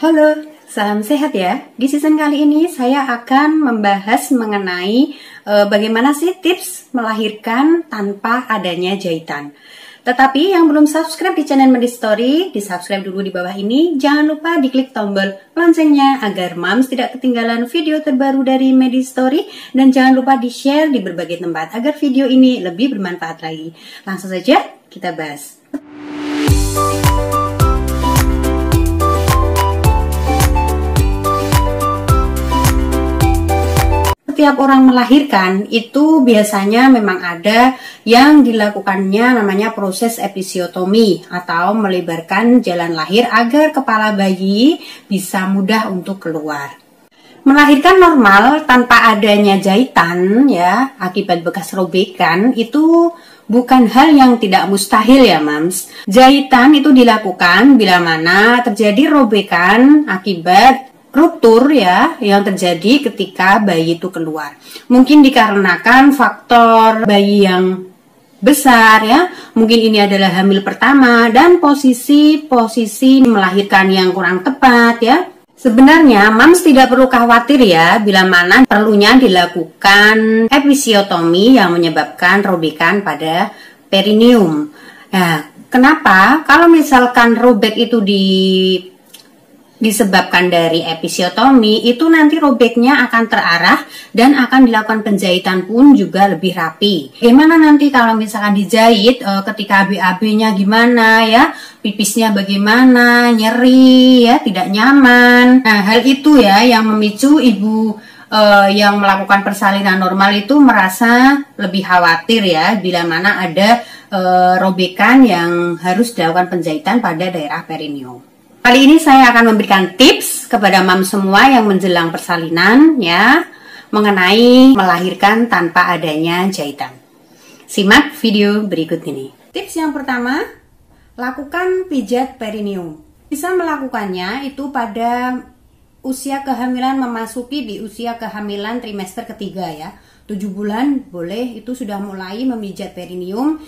Halo, salam sehat ya. Di season kali ini saya akan membahas mengenai bagaimana sih tips melahirkan tanpa adanya jahitan. Tetapi yang belum subscribe di channel Medistory, di subscribe dulu di bawah ini. Jangan lupa diklik tombol loncengnya agar Mams tidak ketinggalan video terbaru dari Medistory. Dan jangan lupa di share di berbagai tempat agar video ini lebih bermanfaat lagi. Langsung saja kita bahas. Setiap orang melahirkan itu biasanya memang ada yang dilakukannya namanya proses episiotomi atau melebarkan jalan lahir agar kepala bayi bisa mudah untuk keluar. Melahirkan normal tanpa adanya jahitan ya akibat bekas robekan itu bukan hal yang tidak mustahil ya Mams. Jahitan itu dilakukan bila mana terjadi robekan akibat ruptur ya yang terjadi ketika bayi itu keluar. Mungkin dikarenakan faktor bayi yang besar ya, mungkin ini adalah hamil pertama dan posisi melahirkan yang kurang tepat ya. Sebenarnya Mams tidak perlu khawatir ya bila mana perlunya dilakukan episiotomi yang menyebabkan robekan pada perineum. Nah, kenapa? Kalau misalkan robek itu disebabkan dari episiotomi, itu nanti robeknya akan terarah dan akan dilakukan penjahitan pun juga lebih rapi. Bagaimana nanti kalau misalkan dijahit ketika BAB-nya gimana ya, pipisnya bagaimana, nyeri ya, tidak nyaman. Nah, hal itu ya yang memicu ibu yang melakukan persalinan normal itu merasa lebih khawatir ya bila mana ada robekan yang harus dilakukan penjahitan pada daerah perineum. Kali ini saya akan memberikan tips kepada Mams semua yang menjelang persalinan ya mengenai melahirkan tanpa adanya jahitan. Simak video berikut ini. Tips yang pertama, lakukan pijat perineum. Bisa melakukannya itu pada usia kehamilan memasuki di usia kehamilan trimester ketiga ya. 7 bulan boleh itu sudah mulai memijat perineum.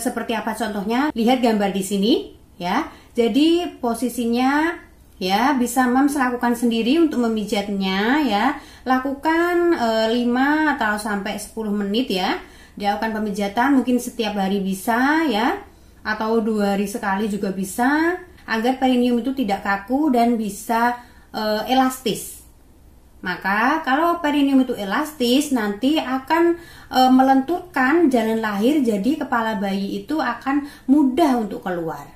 Seperti apa contohnya? Lihat gambar di sini ya. Jadi posisinya ya bisa Mams lakukan sendiri untuk memijatnya ya. Lakukan 5 atau sampai 10 menit ya. Dilakukan pemijatan mungkin setiap hari bisa ya. Atau 2 hari sekali juga bisa. Agar perineum itu tidak kaku dan bisa elastis. Maka kalau perineum itu elastis nanti akan melenturkan jalan lahir. Jadi kepala bayi itu akan mudah untuk keluar.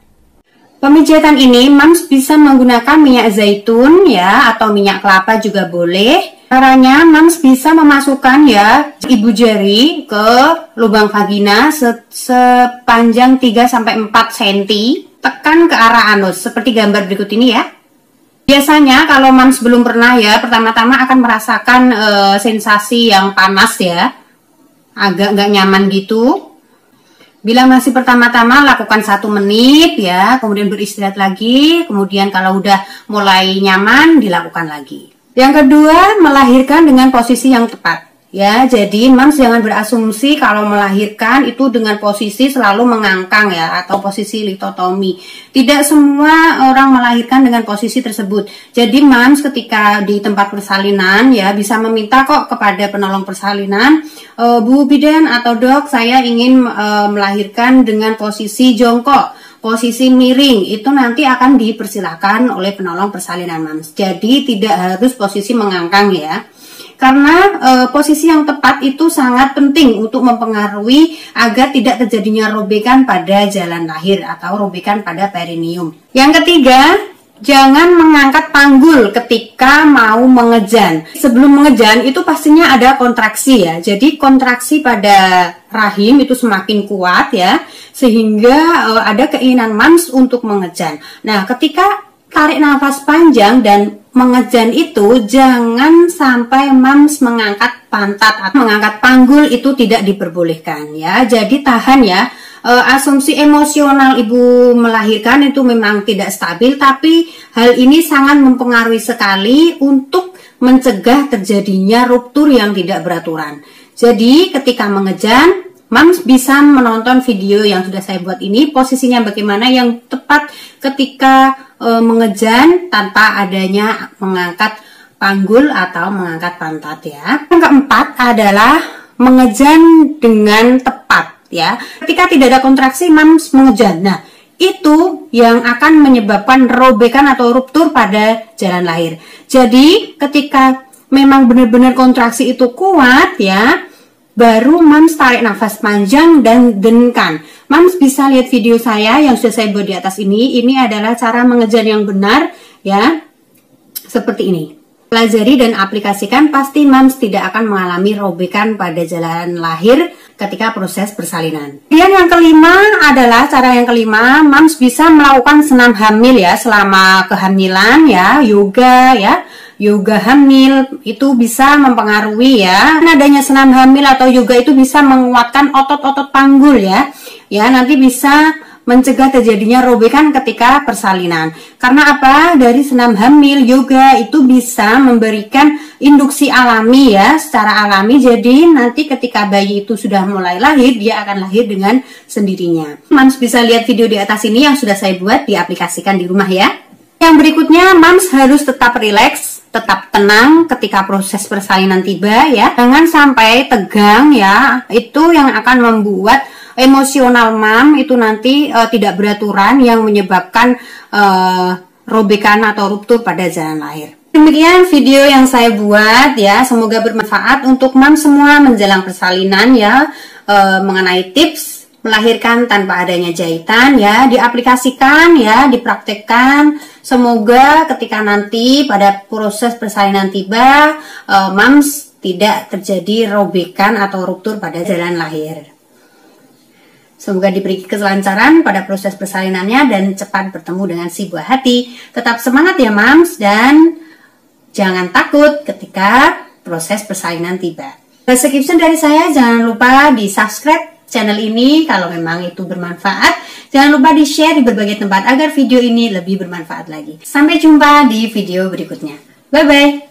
Pemijatan ini Mams bisa menggunakan minyak zaitun ya atau minyak kelapa juga boleh. Caranya Mams bisa memasukkan ya ibu jari ke lubang vagina sepanjang 3-4 cm, tekan ke arah anus seperti gambar berikut ini ya. Biasanya kalau Mams belum pernah ya, pertama-tama akan merasakan sensasi yang panas ya, agak nggak nyaman gitu. Bila masih pertama-tama lakukan 1 menit ya, kemudian beristirahat lagi, kemudian kalau udah mulai nyaman dilakukan lagi. Yang kedua, melahirkan dengan posisi yang tepat. Ya, jadi Mams jangan berasumsi kalau melahirkan itu dengan posisi selalu mengangkang ya atau posisi litotomi. Tidak semua orang melahirkan dengan posisi tersebut. Jadi Mams ketika di tempat persalinan ya bisa meminta kok kepada penolong persalinan, Bu bidan atau dok, saya ingin melahirkan dengan posisi jongkok, posisi miring. Itu nanti akan dipersilakan oleh penolong persalinan Mams. Jadi tidak harus posisi mengangkang ya. Karena posisi yang tepat itu sangat penting untuk mempengaruhi agar tidak terjadinya robekan pada jalan lahir atau robekan pada perineum. Yang ketiga, jangan mengangkat panggul ketika mau mengejan. Sebelum mengejan itu pastinya ada kontraksi ya. Jadi kontraksi pada rahim itu semakin kuat ya, sehingga ada keinginan Mams untuk mengejan. Nah, ketika tarik nafas panjang dan mengejan itu jangan sampai Mams mengangkat pantat atau mengangkat panggul, itu tidak diperbolehkan ya. Jadi tahan ya. Asumsi emosional ibu melahirkan itu memang tidak stabil, tapi hal ini sangat mempengaruhi sekali untuk mencegah terjadinya ruptur yang tidak beraturan. Jadi ketika mengejan Mams bisa menonton video yang sudah saya buat ini, posisinya bagaimana yang tepat ketika mengejan tanpa adanya mengangkat panggul atau mengangkat pantat ya. Yang keempat adalah mengejan dengan tepat ya. Ketika tidak ada kontraksi, mams mengejan. Nah, itu yang akan menyebabkan robekan atau ruptur pada jalan lahir. Jadi, ketika memang benar-benar kontraksi itu kuat ya, baru mams tarik nafas panjang dan denkan. Mams bisa lihat video saya yang sudah saya buat di atas ini. Ini adalah cara mengejan yang benar ya, seperti ini. Pelajari dan aplikasikan, pasti mams tidak akan mengalami robekan pada jalan lahir ketika proses persalinan. Kemudian yang kelima adalah cara yang kelima, mams bisa melakukan senam hamil ya selama kehamilan ya, yoga ya. Yoga hamil itu bisa mempengaruhi ya. Adanya senam hamil atau yoga itu bisa menguatkan otot-otot panggul ya. Ya, nanti bisa mencegah terjadinya robekan ketika persalinan. Karena apa? Dari senam hamil, yoga itu bisa memberikan induksi alami ya, secara alami. Jadi nanti ketika bayi itu sudah mulai lahir, dia akan lahir dengan sendirinya. Mams bisa lihat video di atas ini yang sudah saya buat, diaplikasikan di rumah ya. Yang berikutnya, mams harus tetap rileks, tetap tenang ketika proses persalinan tiba ya. Jangan sampai tegang ya. Itu yang akan membuat emosional mam itu nanti tidak beraturan yang menyebabkan robekan atau ruptur pada jalan lahir. Demikian video yang saya buat ya, semoga bermanfaat untuk mam semua menjelang persalinan ya, mengenai tips melahirkan tanpa adanya jahitan ya, diaplikasikan ya, dipraktekkan. Semoga ketika nanti pada proses persalinan tiba, mams tidak terjadi robekan atau ruptur pada jalan lahir. Semoga diberi kelancaran pada proses persalinannya dan cepat bertemu dengan si buah hati. Tetap semangat ya mams, dan jangan takut ketika proses persalinan tiba. Sekian dari saya, jangan lupa di subscribe channel ini kalau memang itu bermanfaat. Jangan lupa di share di berbagai tempat agar video ini lebih bermanfaat lagi. Sampai jumpa di video berikutnya. Bye bye.